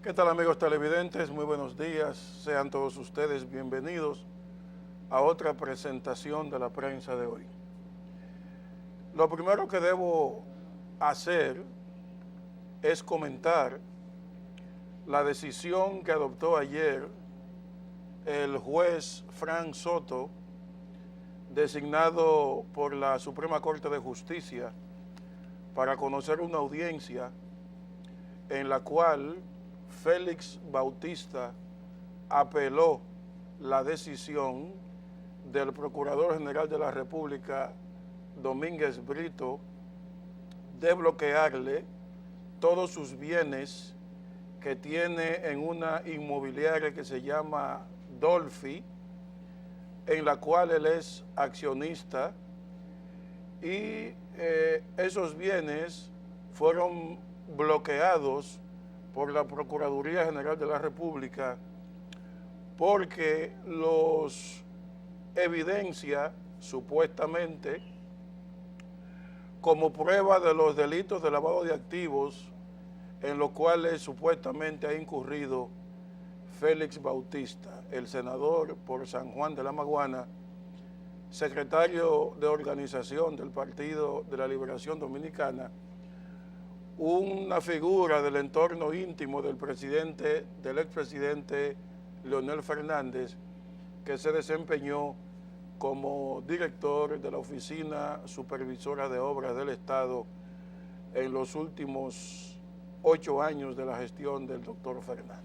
¿Qué tal, amigos televidentes? Muy buenos días. Sean todos ustedes bienvenidos a otra presentación de la prensa de hoy. Lo primero que debo hacer es comentar la decisión que adoptó ayer el juez Frank Soto, designado por la Suprema Corte de Justicia para conocer una audiencia en la cual Félix Bautista apeló la decisión del Procurador General de la República, Domínguez Brito, de bloquearle todos sus bienes que tiene en una inmobiliaria que se llama Dolphy, en la cual él es accionista, y esos bienes fueron bloqueados por la Procuraduría General de la República porque los evidencia supuestamente como prueba de los delitos de lavado de activos en los cuales supuestamente ha incurrido Félix Bautista, el senador por San Juan de la Maguana, secretario de organización del Partido de la Liberación Dominicana, una figura del entorno íntimo del expresidente Leonel Fernández, que se desempeñó como director de la Oficina Supervisora de Obras del Estado en los últimos 8 años de la gestión del doctor Fernández.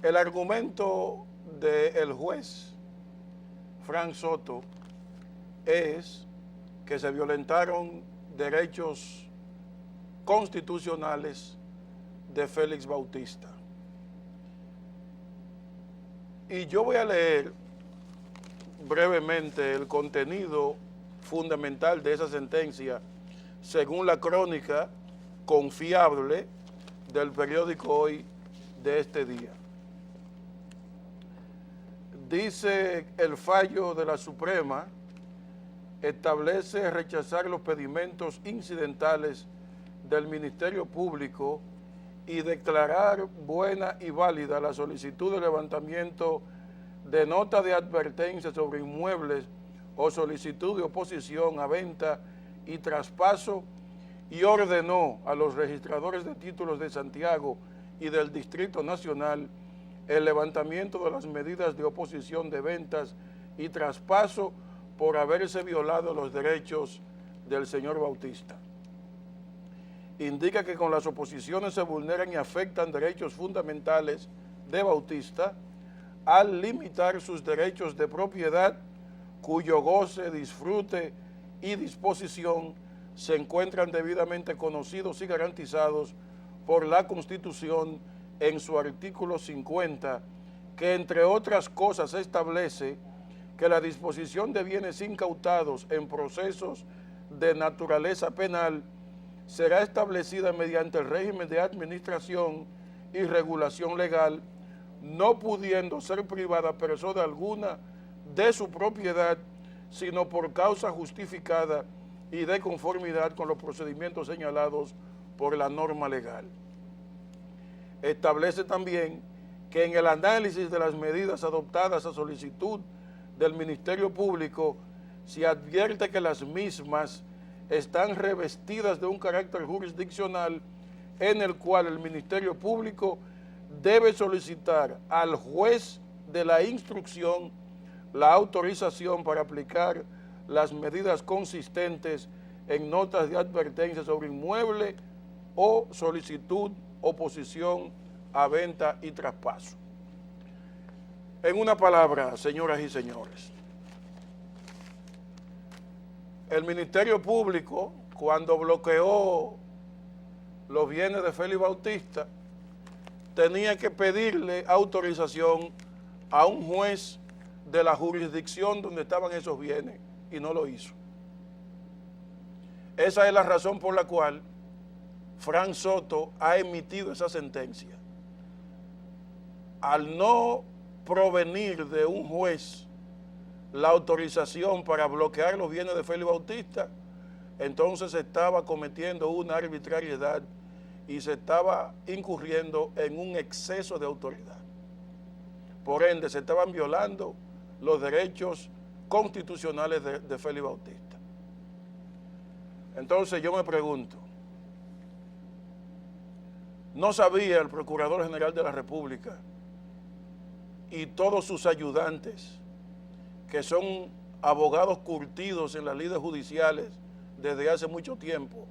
El argumento del juez Frank Soto es que se violentaron derechos constitucionales de Félix Bautista. Y yo voy a leer brevemente el contenido fundamental de esa sentencia según la crónica confiable del periódico Hoy de este día. Dice el fallo de la Suprema establece rechazar los pedimentos incidentales del Ministerio Público y declarar buena y válida la solicitud de levantamiento de nota de advertencia sobre inmuebles o solicitud de oposición a venta y traspaso, y ordenó a los registradores de títulos de Santiago y del Distrito Nacional el levantamiento de las medidas de oposición de ventas y traspaso por haberse violado los derechos del señor Bautista. Indica que con las oposiciones se vulneran y afectan derechos fundamentales de Bautista al limitar sus derechos de propiedad, cuyo goce, disfrute y disposición se encuentran debidamente conocidos y garantizados por la Constitución en su artículo 50, que entre otras cosas establece que la disposición de bienes incautados en procesos de naturaleza penal será establecida mediante el régimen de administración y regulación legal, no pudiendo ser privada persona alguna de su propiedad, sino por causa justificada y de conformidad con los procedimientos señalados por la norma legal. Establece también que en el análisis de las medidas adoptadas a solicitud del Ministerio Público se advierte que las mismas están revestidas de un carácter jurisdiccional en el cual el Ministerio Público debe solicitar al juez de la instrucción la autorización para aplicar las medidas consistentes en notas de advertencia sobre inmueble o solicitud, oposición a venta y traspaso. En una palabra, señoras y señores, el Ministerio Público, cuando bloqueó los bienes de Félix Bautista, tenía que pedirle autorización a un juez de la jurisdicción donde estaban esos bienes, y no lo hizo. Esa es la razón por la cual Frank Soto ha emitido esa sentencia. Al no provenir de un juez la autorización para bloquear los bienes de Félix Bautista, entonces estaba cometiendo una arbitrariedad y se estaba incurriendo en un exceso de autoridad. Por ende, se estaban violando los derechos constitucionales de Félix Bautista. Entonces yo me pregunto, ¿no sabía el Procurador General de la República y todos sus ayudantes, que son abogados curtidos en las lides judiciales desde hace mucho tiempo,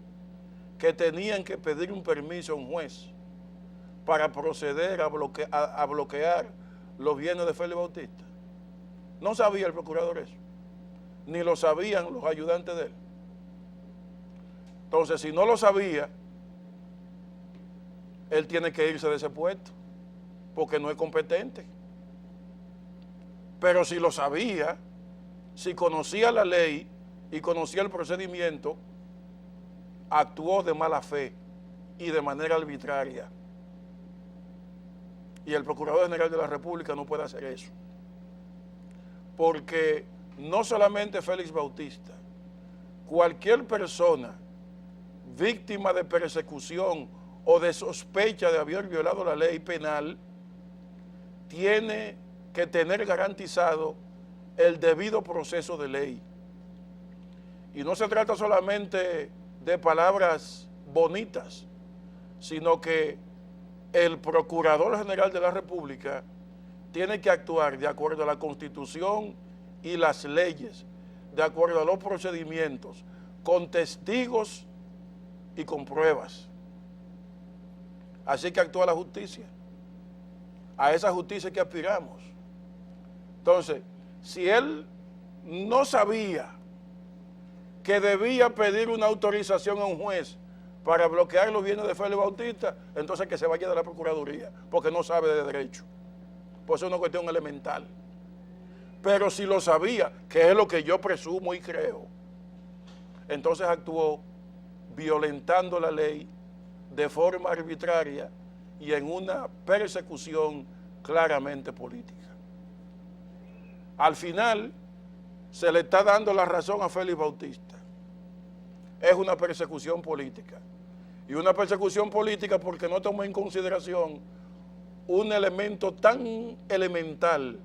que tenían que pedir un permiso a un juez para proceder a bloquear los bienes de Félix Bautista? No sabía el procurador eso, ni lo sabían los ayudantes de él. Entonces, si no lo sabía, él tiene que irse de ese puesto, porque no es competente. Pero si lo sabía, si conocía la ley y conocía el procedimiento, actuó de mala fe y de manera arbitraria. Y el Procurador General de la República no puede hacer eso. Porque no solamente Félix Bautista, cualquier persona víctima de persecución o de sospecha de haber violado la ley penal tiene que tener garantizado el debido proceso de ley. Y no se trata solamente de palabras bonitas, sino que el Procurador General de la República tiene que actuar de acuerdo a la Constitución y las leyes, de acuerdo a los procedimientos, con testigos y con pruebas. Así que actúa la justicia. A esa justicia que aspiramos. Entonces, si él no sabía que debía pedir una autorización a un juez para bloquear los bienes de Félix Bautista, entonces que se vaya de la Procuraduría, porque no sabe de derecho. Pues es una cuestión elemental. Pero si lo sabía, que es lo que yo presumo y creo, entonces actuó violentando la ley de forma arbitraria y en una persecución claramente política. Al final, se le está dando la razón a Félix Bautista. Es una persecución política. Y una persecución política porque no tomó en consideración un elemento tan elemental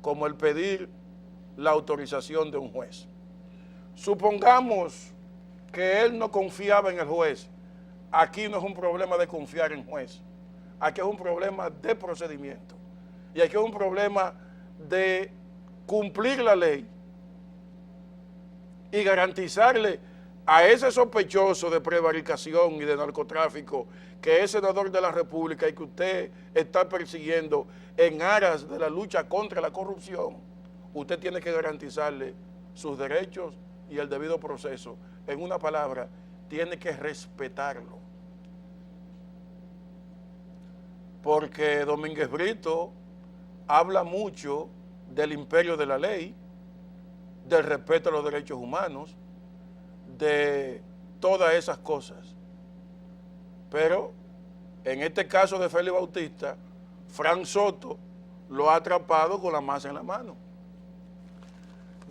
como el pedir la autorización de un juez. Supongamos que él no confiaba en el juez. Aquí no es un problema de confiar en juez. Aquí es un problema de procedimiento. Y aquí es un problema de cumplir la ley y garantizarle a ese sospechoso de prevaricación y de narcotráfico que es senador de la República y que usted está persiguiendo en aras de la lucha contra la corrupción, usted tiene que garantizarle sus derechos y el debido proceso. En una palabra, tiene que respetarlo. Porque Domínguez Brito habla mucho del imperio de la ley, del respeto a los derechos humanos, de todas esas cosas. Pero en este caso de Félix Bautista, Frank Soto lo ha atrapado con la masa en la mano.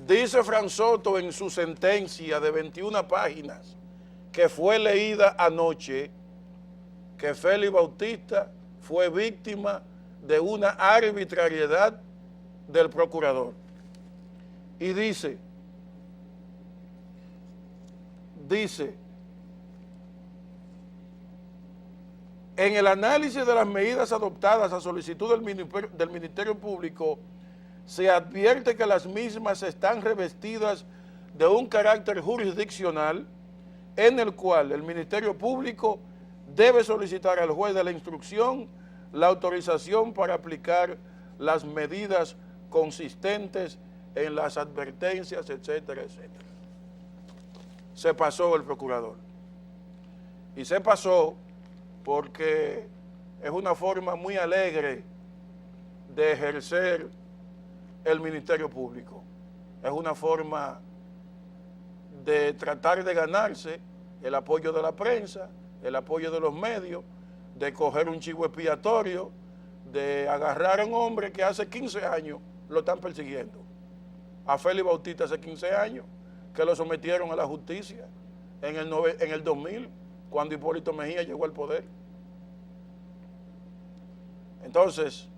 Dice Frank Soto en su sentencia de 21 páginas, que fue leída anoche, que Félix Bautista fue víctima de una arbitrariedad del procurador. Y dice, en el análisis de las medidas adoptadas a solicitud del Ministerio Público, se advierte que las mismas están revestidas de un carácter jurisdiccional en el cual el Ministerio Público debe solicitar al juez de la instrucción la autorización para aplicar las medidas consistentes en las advertencias, etcétera, etcétera. Se pasó el procurador. Y se pasó porque es una forma muy alegre de ejercer el Ministerio Público. Es una forma de tratar de ganarse el apoyo de la prensa, el apoyo de los medios, de coger un chivo expiatorio, de agarrar a un hombre que hace 15 años lo están persiguiendo. A Félix Bautista hace 15 años que lo sometieron a la justicia en el 2000, cuando Hipólito Mejía llegó al poder. Entonces,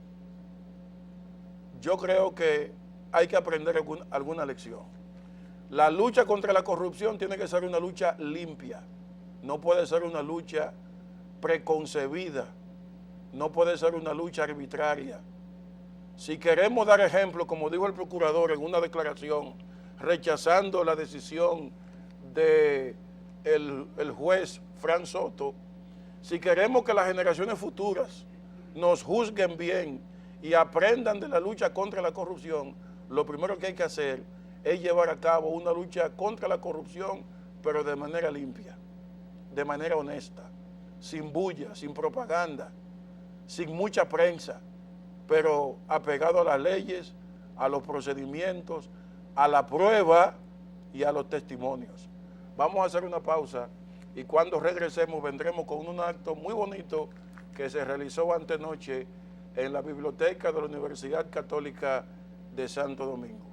yo creo que hay que aprender alguna lección. La lucha contra la corrupción tiene que ser una lucha limpia, no puede ser una lucha preconcebida, no puede ser una lucha arbitraria. Si queremos dar ejemplo, como dijo el procurador en una declaración, rechazando la decisión de el juez Fran Soto, si queremos que las generaciones futuras nos juzguen bien y aprendan de la lucha contra la corrupción, lo primero que hay que hacer es llevar a cabo una lucha contra la corrupción, pero de manera limpia, de manera honesta, sin bulla, sin propaganda, sin mucha prensa, pero apegado a las leyes, a los procedimientos, a la prueba y a los testimonios. Vamos a hacer una pausa y cuando regresemos vendremos con un acto muy bonito que se realizó antenoche en la biblioteca de la Universidad Católica de Santo Domingo.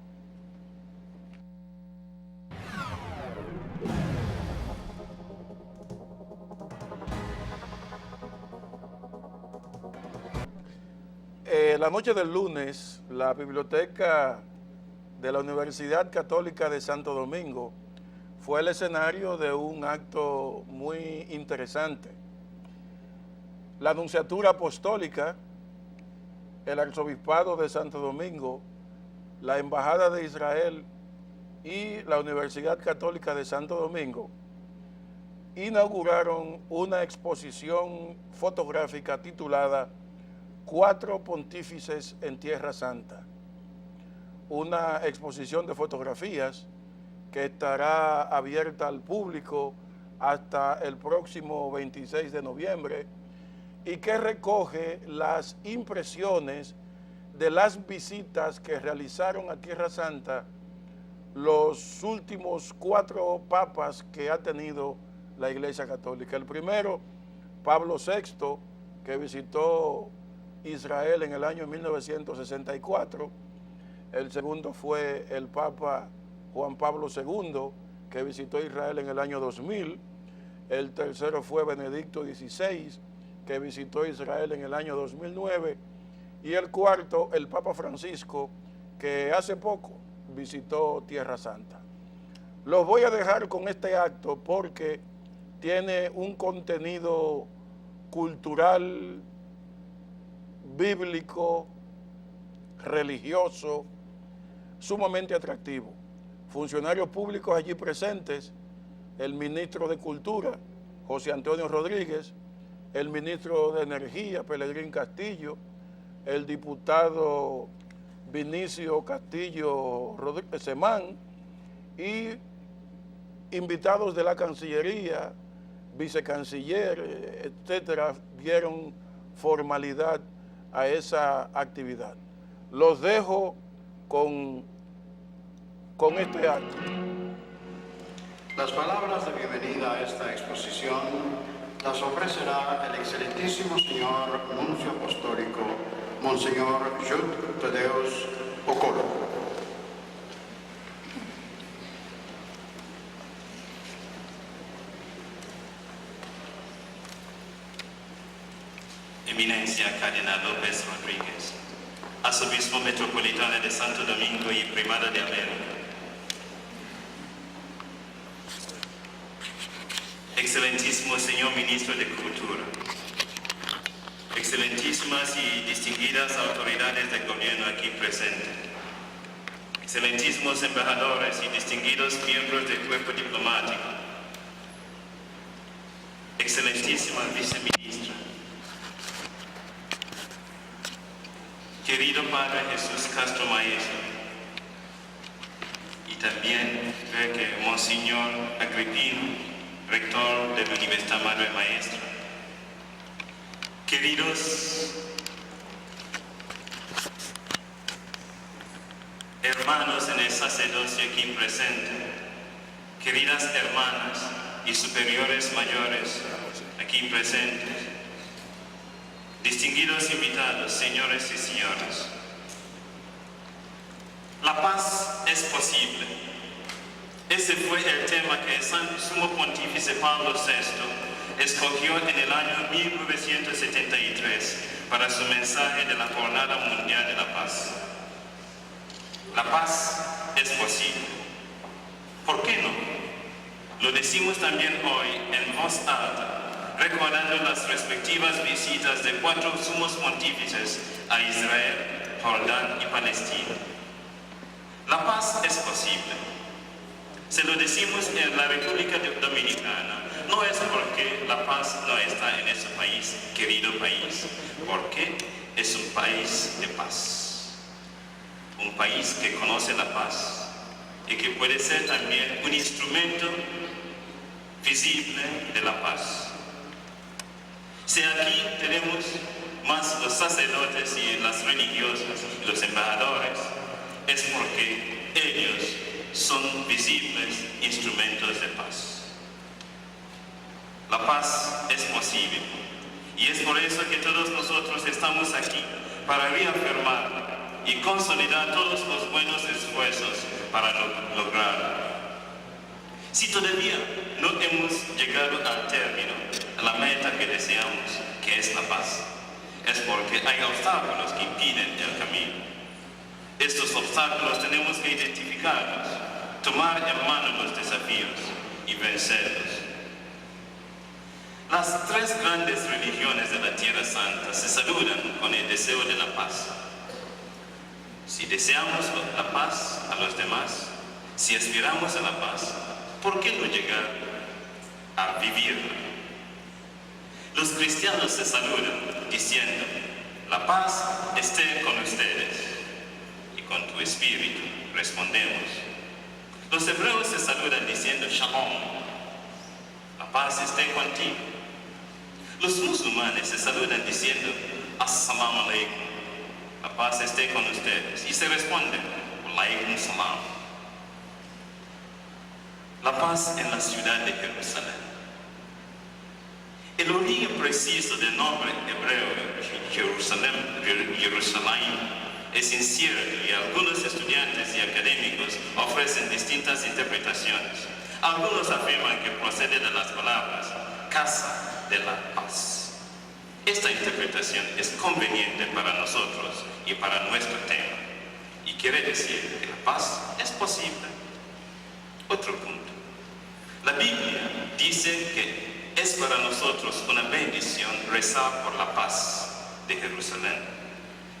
La noche del lunes, la biblioteca de la Universidad Católica de Santo Domingo fue el escenario de un acto muy interesante. La Nunciatura Apostólica, el Arzobispado de Santo Domingo, la Embajada de Israel y la Universidad Católica de Santo Domingo inauguraron una exposición fotográfica titulada Cuatro Pontífices en Tierra Santa, una exposición de fotografías que estará abierta al público hasta el próximo 26 de noviembre y que recoge las impresiones de las visitas que realizaron a Tierra Santa los últimos 4 papas que ha tenido la Iglesia Católica. El primero, Pablo VI, que visitó Israel en el año 1964. El segundo fue el Papa Juan Pablo II, que visitó Israel en el año 2000. El tercero fue Benedicto XVI, que visitó Israel en el año 2009. Y el cuarto, el Papa Francisco, que hace poco visitó Tierra Santa. Los voy a dejar con este acto porque tiene un contenido cultural, bíblico, religioso, sumamente atractivo. Funcionarios públicos allí presentes, el ministro de Cultura, José Antonio Rodríguez, el ministro de Energía, Pelegrín Castillo, el diputado Vinicio Castillo Semán y invitados de la Cancillería, vicecanciller, etcétera, dieron formalidad a esa actividad. Los dejo con este acto. Las palabras de bienvenida a esta exposición las ofrecerá el excelentísimo señor Nuncio Apostólico, Monseñor Jude Tadeus Okolo. Eminencia Cardenal López Rodríguez, Arzobispo Metropolitano de Santo Domingo y Primada de América. Excelentísimo Señor Ministro de Cultura, excelentísimas y distinguidas autoridades del gobierno aquí presentes, excelentísimos embajadores y distinguidos miembros del cuerpo diplomático, excelentísima viceministra, querido Padre Jesús Castro Maestro, y también veo que Monseñor Agripino, rector de la Universidad Madre Maestra, queridos hermanos en el sacerdocio aquí presente, queridas hermanas y superiores mayores aquí presentes, distinguidos invitados, señores y señoras. La paz es posible. Ese fue el tema que el Sumo Pontífice Pablo VI escogió en el año 1973 para su mensaje de la Jornada Mundial de la Paz. La paz es posible. ¿Por qué no? Lo decimos también hoy en voz alta, recordando las respectivas visitas de 4 sumos pontífices a Israel, Jordán y Palestina. La paz es posible. Se lo decimos en la República Dominicana. No es porque la paz no está en ese país, querido país, porque es un país de paz. Un país que conoce la paz y que puede ser también un instrumento visible de la paz. Si aquí tenemos más los sacerdotes y las religiosas y los embajadores, es porque ellos son visibles instrumentos de paz. La paz es posible y es por eso que todos nosotros estamos aquí, para reafirmar y consolidar todos los buenos esfuerzos para lograrlo. Si todavía no hemos llegado al término, a la meta que deseamos, que es la paz, es porque hay obstáculos que impiden el camino. Estos obstáculos tenemos que identificarlos, tomar en mano los desafíos y vencerlos. Las 3 grandes religiones de la Tierra Santa se saludan con el deseo de la paz. Si deseamos la paz a los demás, si aspiramos a la paz, ¿por qué no llegar a vivirla? Los cristianos se saludan diciendo: la paz esté con ustedes y con tu espíritu, respondemos. Los hebreos se saludan diciendo: Shalom, la paz esté contigo. Los musulmanes se saludan diciendo: Assalamu alaikum, la paz esté con ustedes, y se responden: Alaikum salam. La paz en la ciudad de Jerusalén. El origen preciso del nombre hebreo Jerusalén es incierto y algunos estudiantes y académicos ofrecen distintas interpretaciones. Algunos afirman que procede de las palabras casa de la paz. Esta interpretación es conveniente para nosotros y para nuestro tema, y quiere decir que la paz es posible. Otro punto. La Biblia dice que es para nosotros una bendición rezar por la paz de Jerusalén.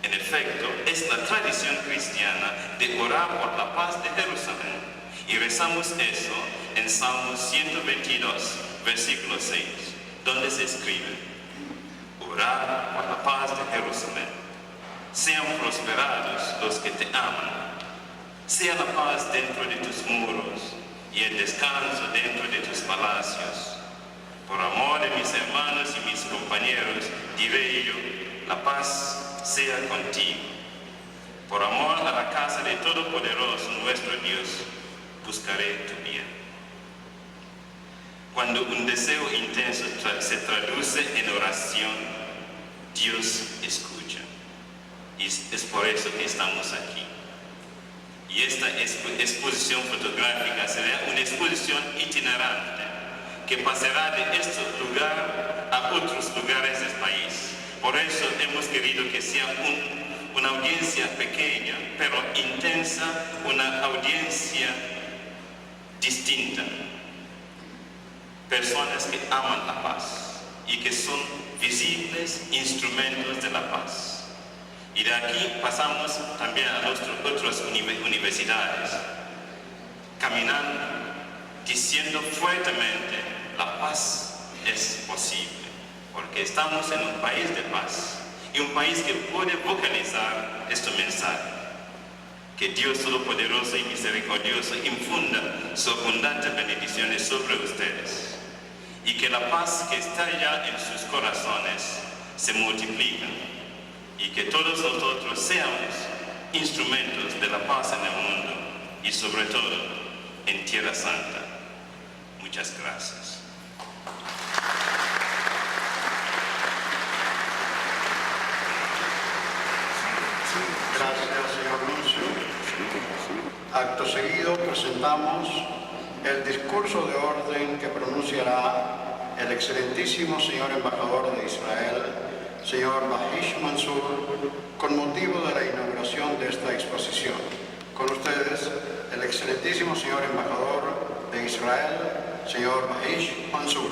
En efecto, es la tradición cristiana de orar por la paz de Jerusalén, y rezamos eso en Salmo 122, versículo 6, donde se escribe: orar por la paz de Jerusalén. Sean prosperados los que te aman. Sea la paz dentro de tus muros y el descanso dentro de tus palacios. Por amor de mis hermanos y mis compañeros, diré yo: la paz sea contigo. Por amor a la casa de Todopoderoso nuestro Dios, buscaré tu bien. Cuando un deseo intenso se traduce en oración, Dios escucha. Y es por eso que estamos aquí. Y esta exposición fotográfica será una exposición itinerante que pasará de este lugar a otros lugares del país. Por eso hemos querido que sea una audiencia pequeña, pero intensa, una audiencia distinta. Personas que aman la paz y que son visibles instrumentos de la paz. Y de aquí pasamos también a otras universidades, caminando, diciendo fuertemente: la paz es posible, porque estamos en un país de paz y un país que puede vocalizar este mensaje. Que Dios Todopoderoso y Misericordioso infunda su abundante bendiciones sobre ustedes, y que la paz que está ya en sus corazones se multiplique, y que todos nosotros seamos instrumentos de la paz en el mundo y sobre todo en Tierra Santa. Muchas gracias. Gracias, señor Nuncio. Acto seguido presentamos el discurso de orden que pronunciará el excelentísimo señor embajador de Israel, señor Mahish Mansour, con motivo de la inauguración de esta exposición. Con ustedes, el excelentísimo señor embajador de Israel, señor Mahish Mansour.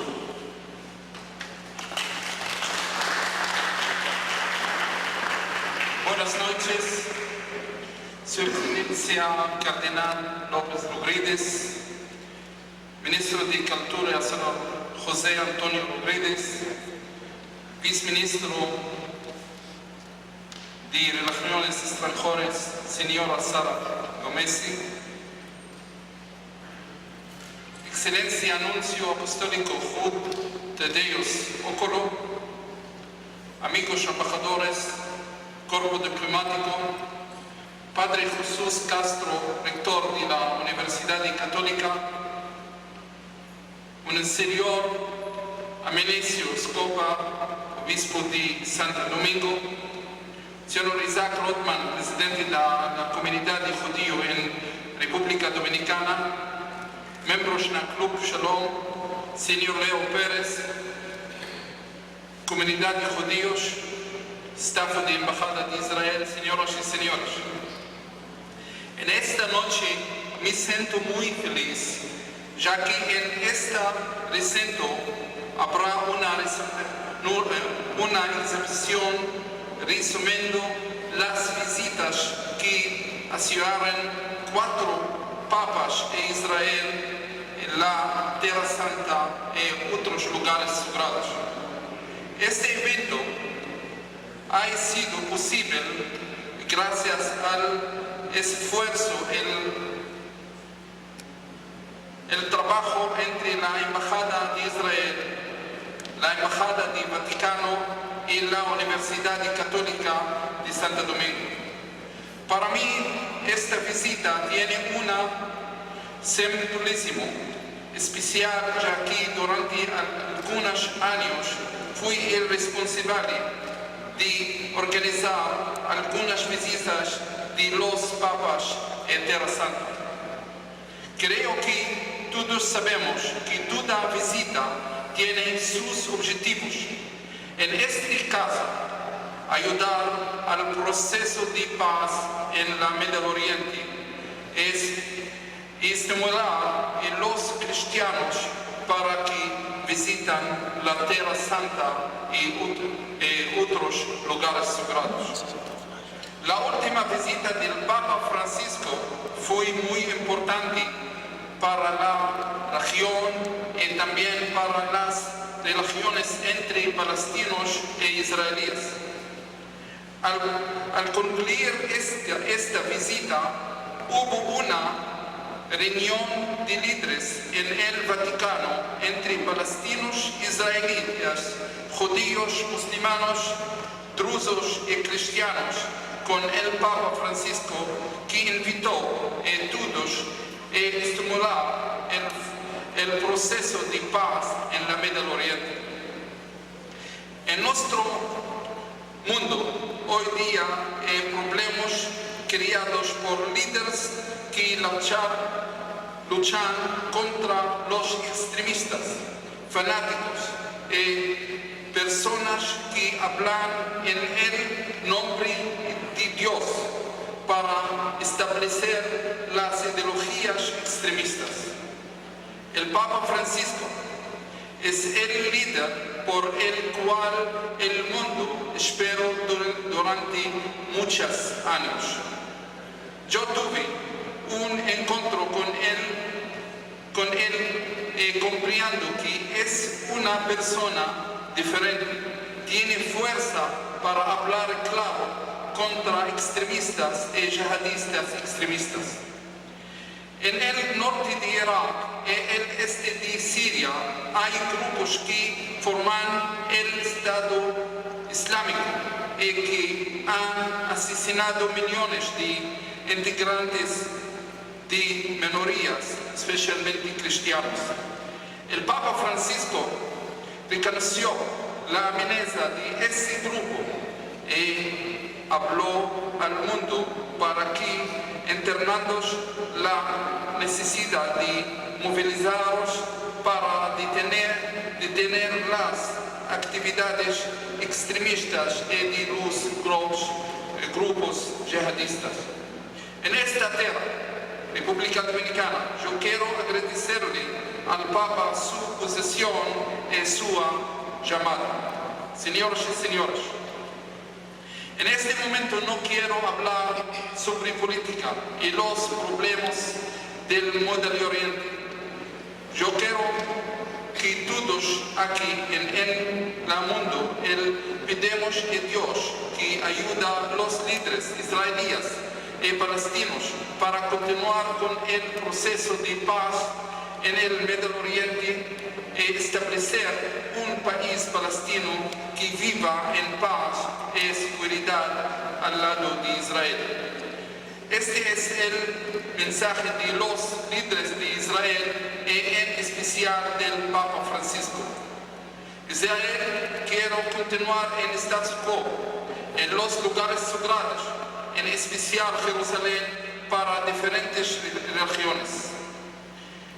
Buenas noches, Su Excelencia Cardenal López Rodríguez, Ministro de Cultura, señor José Antonio Rodríguez, Viceministro de Relaciones Extranjeras, señora Sara Gómez, Excelencia Anuncio Apostólico Jud Tadeus Okolo, amigos embajadores, Cuerpo Diplomático, Padre Jesús Castro, rector de la Universidad Católica, Monsignor Amenesio Scopa, obispo de Santo Domingo, señor Isaac Rothman, presidente de la comunidad de judíos en República Dominicana, miembros del Club Shalom, señor Leo Pérez, comunidad de judíos, staff de Embajada de Israel, señoras y señores. En esta noche me siento muy feliz, ya que en este recinto habrá una exhibición resumiendo las visitas que hicieron 4 papas a Israel, en la Tierra Santa y otros lugares sagrados. Este evento ha sido posible gracias al esfuerzo, el trabajo entre la Embajada de Israel, la Embajada del Vaticano y la Universidad Católica de Santo Domingo. Para mí, esta visita tiene una simbolismo especial, ya que durante algunos años fui el responsable de organizar algunas visitas de los papas en Tierra Santa. Creo que todos sabemos que toda visita tiene sus objetivos. En este caso, ayudar al proceso de paz en la Medio Oriente es estimular a los cristianos para que visitan la Tierra Santa y otros lugares sagrados. La última visita del Papa Francisco fue muy importante para la región y también para las relaciones entre palestinos e israelíes. Al concluir esta visita, hubo una reunión de líderes en el Vaticano entre palestinos, israelíes, judíos, musulmanes, drusos y cristianos con el Papa Francisco, que invitó a todos a estimular el proceso de paz en la Medio Oriente. En nuestro mundo hoy día hay problemas creados por líderes que luchan contra los extremistas, fanáticos y personas que hablan en el nombre de Dios para establecer las ideologías extremistas. El Papa Francisco es el líder por el cual el mundo esperó durante muchos años. Yo tuve un encuentro con él y comprendo que es una persona diferente, tiene fuerza para hablar claro contra extremistas y yihadistas extremistas. En el norte de Irak y el este de Siria hay grupos que forman el Estado Islámico y que han asesinado millones de integrantes de minorías, especialmente cristianos. El Papa Francisco reconoció la amenaza de ese grupo y habló al mundo para que internados la necesidad de movilizarlos para detener las actividades extremistas y de los grupos yihadistas. En esta tierra, República Dominicana, yo quiero agradecerle al Papa su posición y su llamada. Señores y señoras, en este momento no quiero hablar sobre política y los problemas del Medio Oriente. Yo quiero que todos aquí en el mundo pedimos a Dios que ayude a los líderes israelíes y palestinos para continuar con el proceso de paz en el Medio Oriente y establecer un país palestino que viva en paz y seguridad al lado de Israel. Este es el mensaje de los líderes de Israel y en especial del Papa Francisco. Israel quiere continuar en status quo en los lugares sagrados, en especial Jerusalén, para diferentes religiones.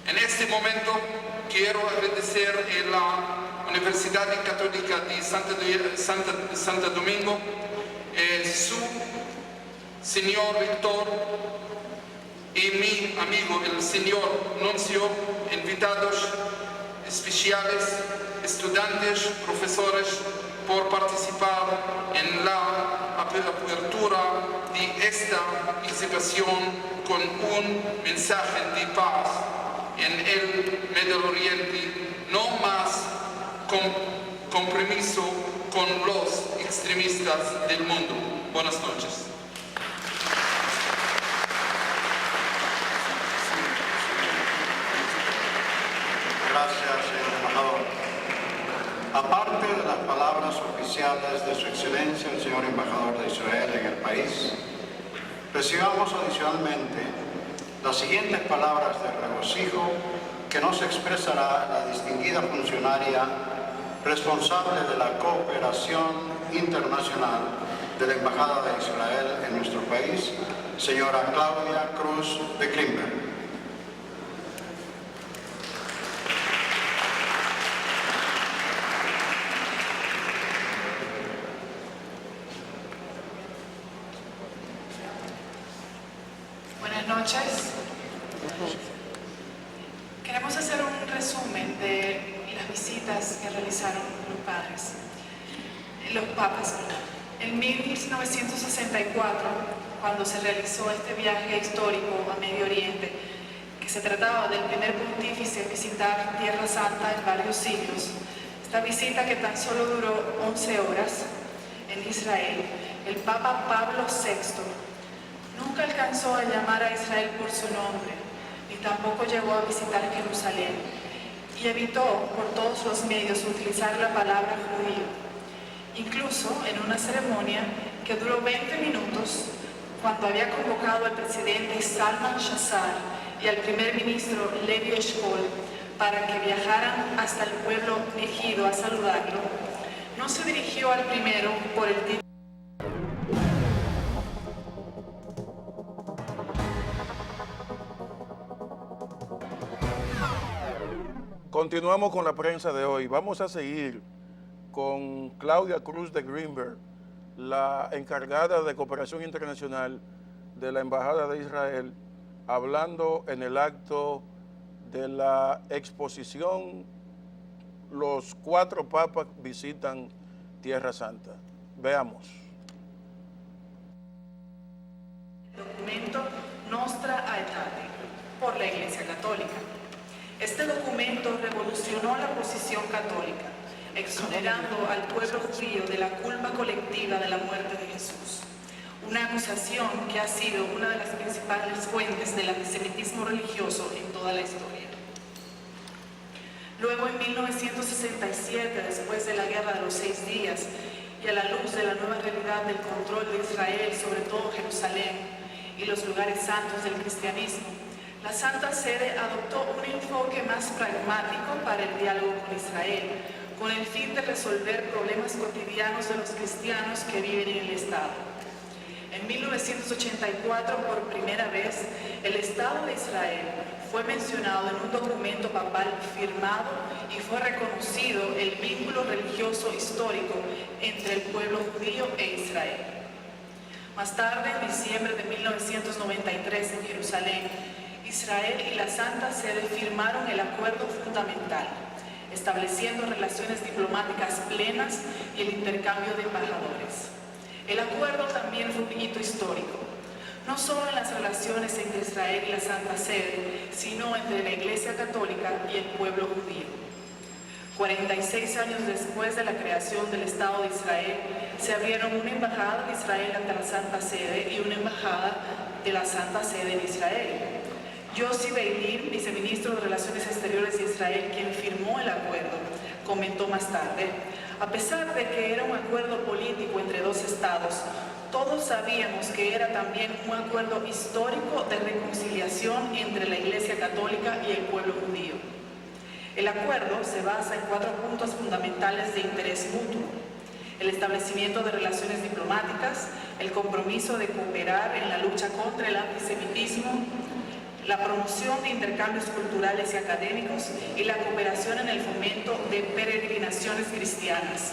En este momento quiero agradecer a la Universidad Católica de Santo Domingo, su señor rector y mi amigo el señor nuncio, invitados especiales, estudiantes, profesores, por participar en la apertura de esta exhibición con un mensaje de paz en el Medio Oriente, no más compromiso con los extremistas del mundo. Buenas noches. Gracias, señor embajador. Aparte de las palabras oficiales de su excelencia, el señor embajador de Israel en el país, recibamos adicionalmente las siguientes palabras de regocijo que nos expresará la distinguida funcionaria responsable de la cooperación internacional de la Embajada de Israel en nuestro país, señora Claudia Cruz de Grimberg. Buenas noches. Queremos hacer un resumen de las visitas que realizaron los papas. En 1964, cuando se realizó este viaje histórico a Medio Oriente, que se trataba del primer pontífice en visitar Tierra Santa en varios siglos, esta visita que tan solo duró 11 horas en Israel, el Papa Pablo VI nunca alcanzó a llamar a Israel por su nombre, ni tampoco llegó a visitar Jerusalén, y evitó por todos los medios utilizar la palabra judío. Incluso en una ceremonia que duró 20 minutos, cuando había convocado al presidente Salman Shazar y al primer ministro Levi Eshkol para que viajaran hasta el pueblo elegido a saludarlo, no se dirigió al primero por el título. Continuamos con la prensa de hoy. Vamos a seguir con Claudia Cruz de Grimberg, la encargada de cooperación internacional de la Embajada de Israel, hablando en el acto de la exposición Los 4 papas visitan Tierra Santa. Veamos. El documento Nostra Aetate por la Iglesia Católica. Este documento revolucionó la posición católica, exonerando al pueblo judío de la culpa colectiva de la muerte de Jesús. Una acusación que ha sido una de las principales fuentes del antisemitismo religioso en toda la historia. Luego, en 1967, después de la Guerra de los 6 días, y a la luz de la nueva realidad del control de Israel, sobre todo Jerusalén y los lugares santos del cristianismo, la Santa Sede adoptó un enfoque más pragmático para el diálogo con Israel, con el fin de resolver problemas cotidianos de los cristianos que viven en el Estado. En En 1984, por primera vez, el Estado de Israel fue mencionado en un documento papal firmado y fue reconocido el vínculo religioso histórico entre el pueblo judío e Israel. Más tarde, en diciembre de 1993, en Jerusalén, Israel y la Santa Sede firmaron el acuerdo fundamental, estableciendo relaciones diplomáticas plenas y el intercambio de embajadores. El acuerdo también fue un hito histórico, no solo en las relaciones entre Israel y la Santa Sede, sino entre la Iglesia Católica y el pueblo judío. 46 años después de la creación del Estado de Israel, se abrieron una embajada de Israel ante la Santa Sede y una embajada de la Santa Sede en Israel. Yossi Beilin, viceministro de Relaciones Exteriores de Israel, quien firmó el acuerdo, comentó más tarde: a pesar de que era un acuerdo político entre dos estados, todos sabíamos que era también un acuerdo histórico de reconciliación entre la Iglesia Católica y el pueblo judío. El acuerdo se basa en 4 puntos fundamentales de interés mutuo: el establecimiento de relaciones diplomáticas, el compromiso de cooperar en la lucha contra el antisemitismo, la promoción de intercambios culturales y académicos y la cooperación en el fomento de peregrinaciones cristianas.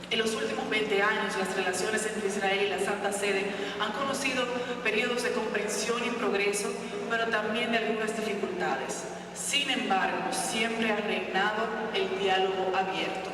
En los últimos 20 años, las relaciones entre Israel y la Santa Sede han conocido periodos de comprensión y progreso, pero también de algunas dificultades. Sin embargo, siempre ha reinado el diálogo abierto.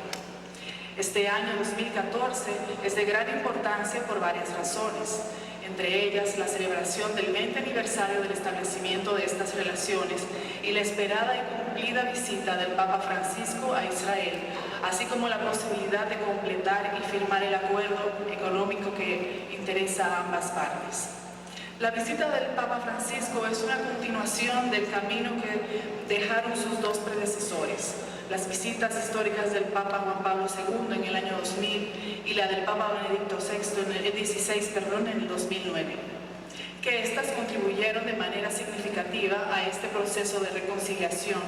Este año 2014 es de gran importancia por varias razones, entre ellas la celebración del 20 aniversario del establecimiento de estas relaciones y la esperada y cumplida visita del Papa Francisco a Israel, así como la posibilidad de completar y firmar el acuerdo económico que interesa a ambas partes. La visita del Papa Francisco es una continuación del camino que dejaron sus 2 predecesores: las visitas históricas del Papa Juan Pablo II en el año 2000 y la del Papa Benedicto XVI en el 2009, que éstas contribuyeron de manera significativa a este proceso de reconciliación,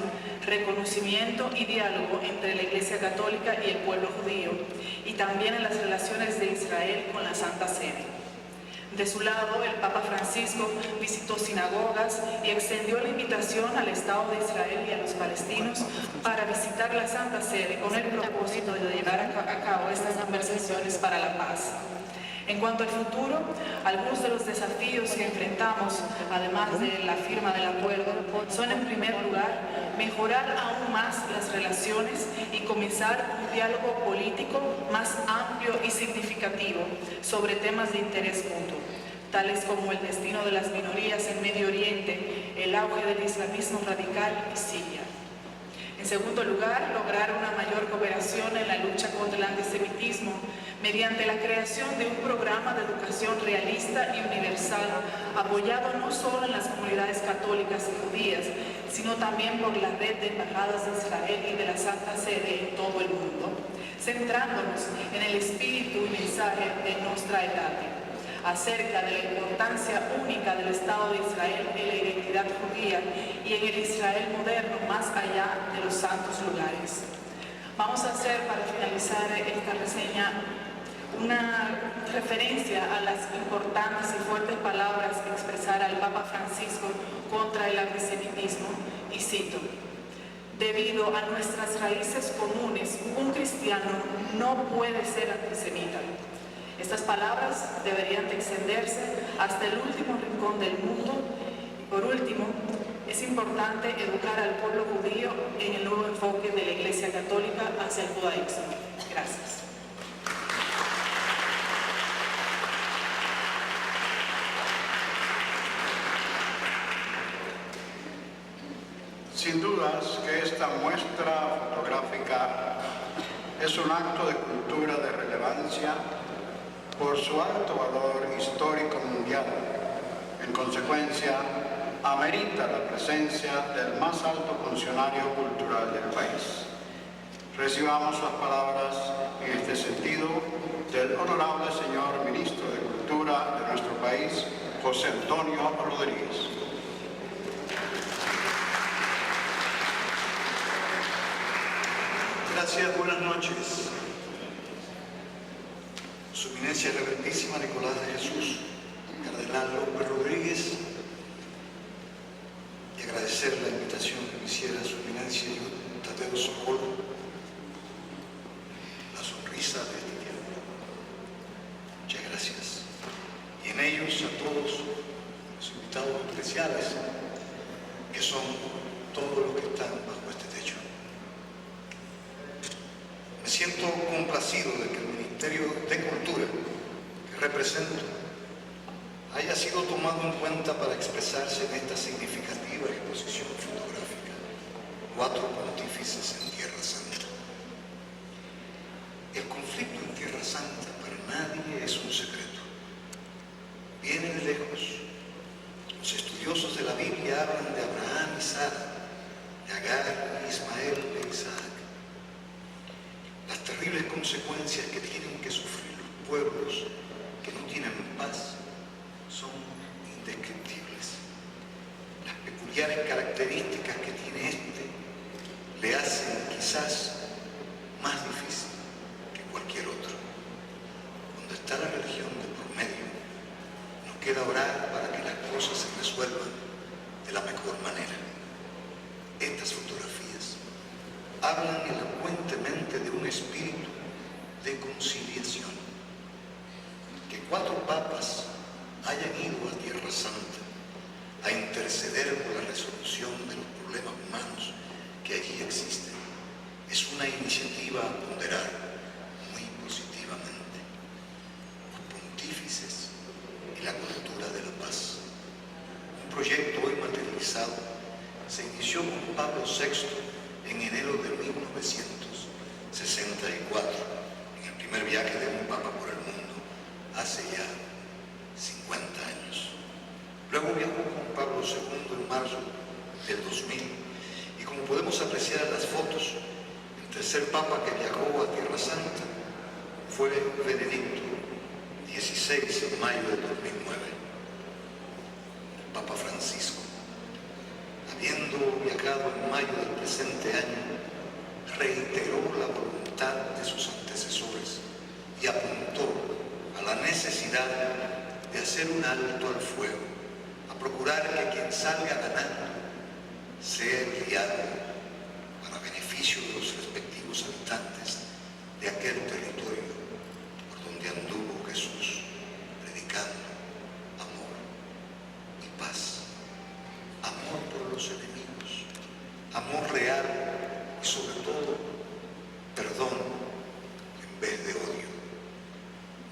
reconocimiento y diálogo entre la Iglesia Católica y el pueblo judío, y también en las relaciones de Israel con la Santa Sede. De su lado, el Papa Francisco visitó sinagogas y extendió la invitación al Estado de Israel y a los palestinos para visitar la Santa Sede con el propósito de llevar a cabo estas conversaciones para la paz. En cuanto al futuro, algunos de los desafíos que enfrentamos, además de la firma del acuerdo, son en primer lugar mejorar aún más las relaciones y comenzar un diálogo político más amplio y significativo sobre temas de interés mutuo, tales como el destino de las minorías en Medio Oriente, el auge del islamismo radical y Siria. En segundo lugar, lograr una mayor cooperación en la lucha contra el antisemitismo mediante la creación de un programa de educación realista y universal apoyado no solo en las comunidades católicas y judías, sino también por la red de embajadas de Israel y de la Santa Sede en todo el mundo, centrándonos en el espíritu y mensaje de Nostra Aetate, acerca de la importancia única del Estado de Israel en la identidad judía y en el Israel moderno más allá de los santos lugares. Vamos a hacer, para finalizar esta reseña, una referencia a las importantes y fuertes palabras que expresara el Papa Francisco contra el antisemitismo, y cito: debido a nuestras raíces comunes, un cristiano no puede ser antisemita. Estas palabras deberían de extenderse hasta el último rincón del mundo. Y por último, es importante educar al pueblo judío en el nuevo enfoque de la Iglesia Católica hacia el judaísmo. Gracias. Sin dudas que esta muestra fotográfica es un acto de cultura de relevancia por su alto valor histórico mundial. En consecuencia, amerita la presencia del más alto funcionario cultural del país. Recibamos las palabras en este sentido del honorable señor Ministro de Cultura de nuestro país, José Antonio Rodríguez. Gracias, buenas noches. Su Eminencia Reverendísima Nicolás de Jesús, Cardenal López Rodríguez, y agradecer la invitación que me hiciera su Eminencia Tadeo Socorro, la sonrisa de este tiempo. Muchas gracias. Y en ellos a todos los invitados especiales, que son todos los que están bajo este techo. Me siento complacido de que el Ministerio de Cultura que represento haya sido tomado en cuenta para expresarse en esta significativa exposición fotográfica, 4 pontífices en Tierra Santa. El conflicto en Tierra Santa para nadie es un secreto. Viene de lejos. Los estudiosos de la Biblia hablan de Abraham y Sara, de Agar, Ismael e Isaac. Las terribles consecuencias que tienen que sufrir los pueblos que no tienen paz son indescriptibles. Las peculiares características que tiene este le hacen quizás más difícil que cualquier otro. Cuando está la religión de por medio, nos queda orar para que las cosas se resuelvan de la mejor manera. Estas fotografías hablan elocuentemente de un espíritu de conciliación. Que 4 papas hayan ido a Tierra Santa a interceder por la resolución de los problemas humanos que allí existen es una iniciativa a ponderar muy positivamente. Los pontífices y la cultura de la paz. Un proyecto hoy materializado se inició con Pablo VI en enero de 1964, en el primer viaje de un papa por el mundo, hace ya 50 años. Luego viajó con Pablo II en marzo del 2000 y como podemos apreciar en las fotos, el tercer papa que viajó a Tierra Santa fue Benedicto XVI en mayo del 2009. El Papa Francisco, habiendo viajado en mayo del presente año, reiteró la voluntad de sus antecesores y apuntó a la necesidad de hacer un alto al fuego, a procurar que quien salga ganando sea enviado para beneficio de los respectivos habitantes de aquel territorio por donde anduvo Jesús, predicando amor y paz. Amor por los enemigos, amor real y sobre todo perdón en vez de odio.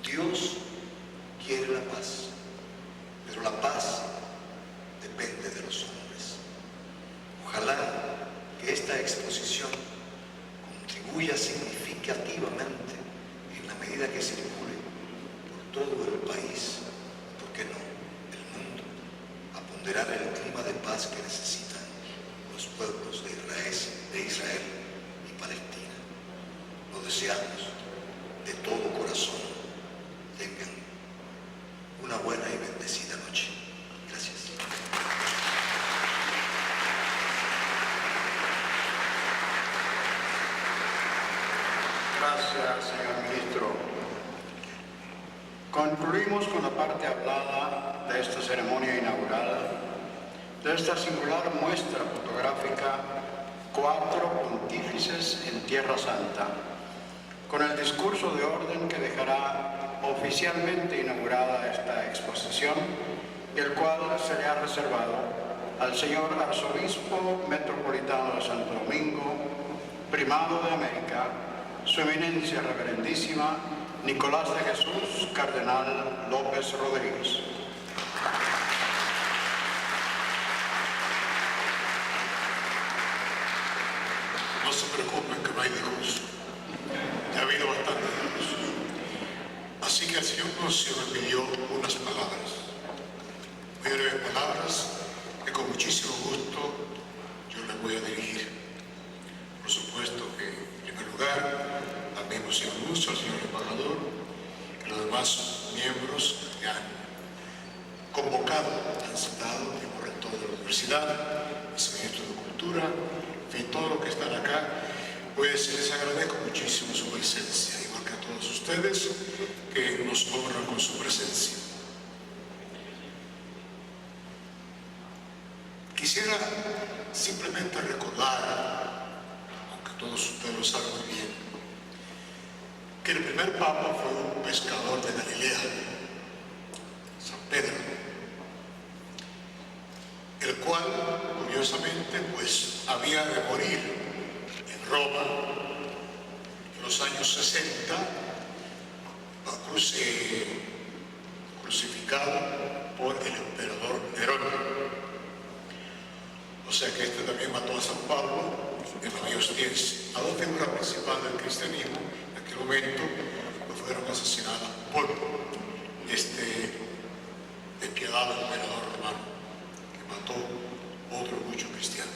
Dios quiere la paz, pero la paz depende de los hombres. Ojalá que esta exposición contribuya significativamente en la medida que circule por todo el país, ¿por qué no el mundo?, a ponderar el clima de paz que necesitan los pueblos de Israel y Palestina. Lo deseamos de todo corazón. Tengan una buena y bendecida noche. Gracias. Gracias, señor ministro. Concluimos con la parte hablada de esta ceremonia inaugural, de esta singular muestra fotográfica 4 pontífices en Tierra Santa, con el discurso de orden que dejará oficialmente inaugurada esta exposición, y el cual se le ha reservado al señor Arzobispo Metropolitano de Santo Domingo, Primado de América, Su Eminencia Reverendísima Nicolás de Jesús, Cardenal López Rodríguez. No se preocupen que no hay discurso. Ya ha habido bastante discurso. Así que el Señor nos pidió unas palabras. Muy breves palabras que con muchísimo gusto yo les voy a dirigir. Por supuesto que, en primer lugar, al mismo señor Luz, al señor embajador y los demás miembros que han convocado, han citado, el mismo rector de la universidad, el ministro de Cultura, en fin, todos los que están acá. Pues les agradezco muchísimo su presencia, igual que a todos ustedes que nos honran con su presencia. Quisiera simplemente recordar, aunque todos ustedes lo saben muy bien, que el primer papa fue un pescador de Galilea, San Pedro, el cual, curiosamente, pues había de morir en Roma en los años 60, crucificado por el emperador Nerón. O sea que este también mató a San Pablo en la Vía Ostiense. A dos figuras principales del cristianismo en aquel momento pues fueron asesinadas por este despiadado emperador romano que mató a otros muchos cristianos.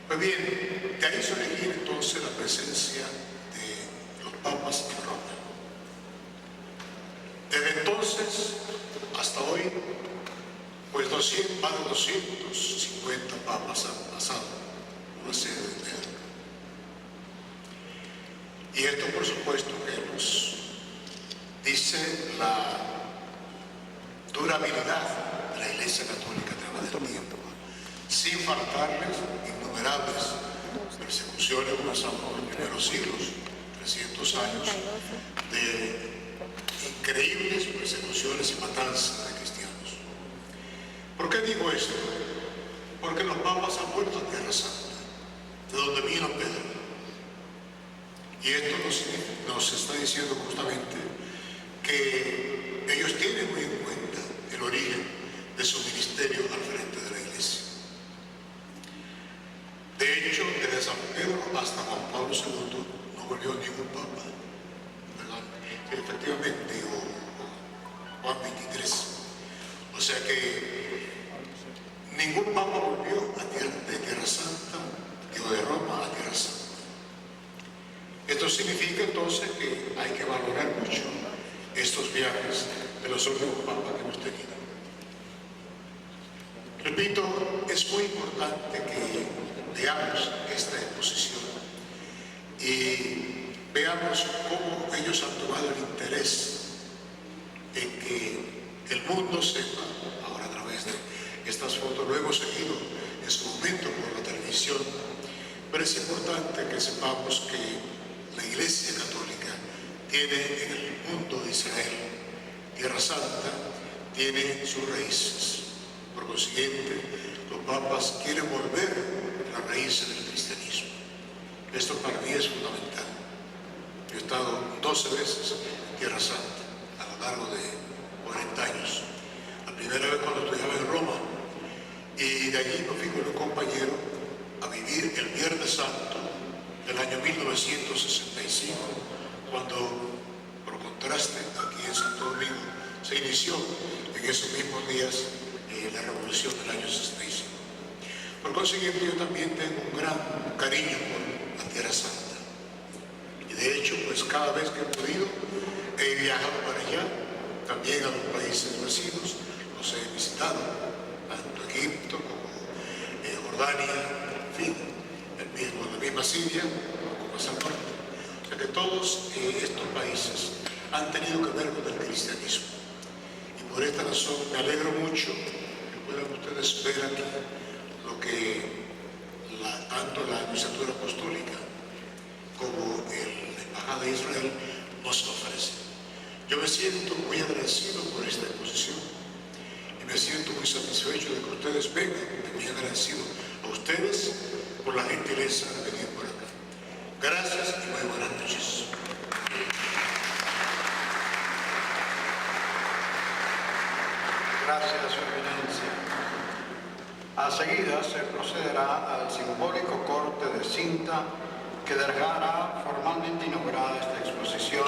Pues bien, de ahí surgir entonces la presencia de los papas en Roma. Desde entonces hasta hoy, pues más de 250 papas han pasado una serie de Pedro. Y esto, por supuesto, que nos dice la durabilidad de la Iglesia Católica a través del tiempo, sin faltarles innumerables persecuciones que pasamos en los primeros siglos, 300 años de increíbles persecuciones y matanzas de cristianos. ¿Por qué digo esto? Porque los papas han vuelto a Tierra Santa, de donde vino Pedro. Y esto nos está diciendo justamente que ellos tienen muy en cuenta el origen de su ministerio al frente de la Iglesia. De hecho, desde San Pedro hasta Juan Pablo II no volvió ningún papa, ¿verdad? Efectivamente, o Juan XXIII. O sea que ningún papa volvió de Tierra Santa, digo de Roma a Tierra Santa. Esto significa entonces que hay que valorar mucho estos viajes de los últimos papas que hemos tenido. Repito, es muy importante que veamos esta exposición y veamos cómo ellos han tomado el interés en que el mundo sepa, ahora a través de estas fotos, lo hemos seguido en su momento por la televisión, pero es importante que sepamos que la Iglesia Católica tiene en el mundo de Israel, Tierra Santa, tiene sus raíces. Por consiguiente, los papas quieren volver a las raíces del cristianismo. Esto para mí es fundamental. Yo he estado 12 veces en Tierra Santa a lo largo de 40 años. La primera vez cuando estudiaba en Roma, y de allí me fui con un compañero a vivir el Viernes Santo del año 1965, cuando, por contraste, aquí en Santo Domingo se inició en esos mismos días la revolución del año 65. Por consiguiente, yo también tengo un gran cariño por la Tierra Santa. Y de hecho, pues cada vez que he podido, he viajado para allá, también a los países vecinos, los he visitado, tanto Egipto como Jordania, en fin, la misma Siria, como más al norte. O sea que todos estos países han tenido que ver con el cristianismo. Y por esta razón me alegro mucho que puedan ustedes ver aquí lo que tanto la Nunciatura Apostólica como la Embajada de Israel nos ofrece. Yo me siento muy agradecido por esta exposición y me siento muy satisfecho de que ustedes vengan, muy agradecido a ustedes por la gentileza de venir por acá. Gracias y muy buenas noches. Gracias, Su Eminencia. A seguida se procederá al simbólico corte de cinta que dejará formalmente inaugurada esta exposición,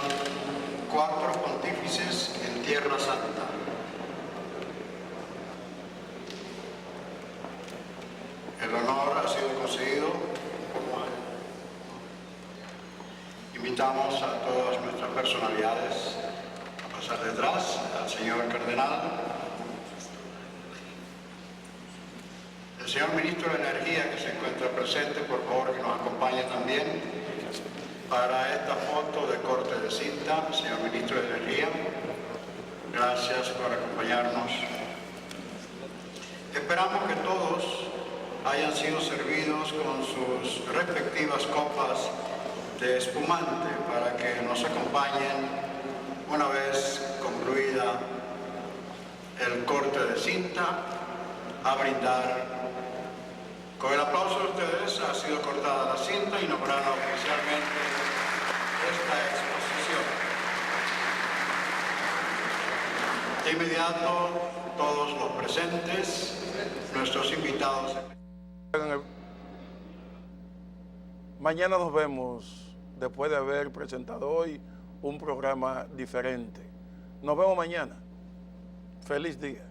Cuatro Pontífices en Tierra Santa. El honor ha sido conseguido por Invitamos a todas nuestras personalidades a pasar detrás, al señor cardenal, el señor ministro de Energía que se encuentra presente, por favor que nos acompañe también, para esta foto de corte de cinta, señor Ministro de Energía. Gracias por acompañarnos. Esperamos que todos hayan sido servidos con sus respectivas copas de espumante para que nos acompañen una vez concluida el corte de cinta a brindar. Con el aplauso de ustedes ha sido cortada la cinta y inaugurada oficialmente esta exposición. De inmediato, todos los presentes, nuestros invitados. Mañana nos vemos después de haber presentado hoy un programa diferente. Nos vemos mañana. Feliz día.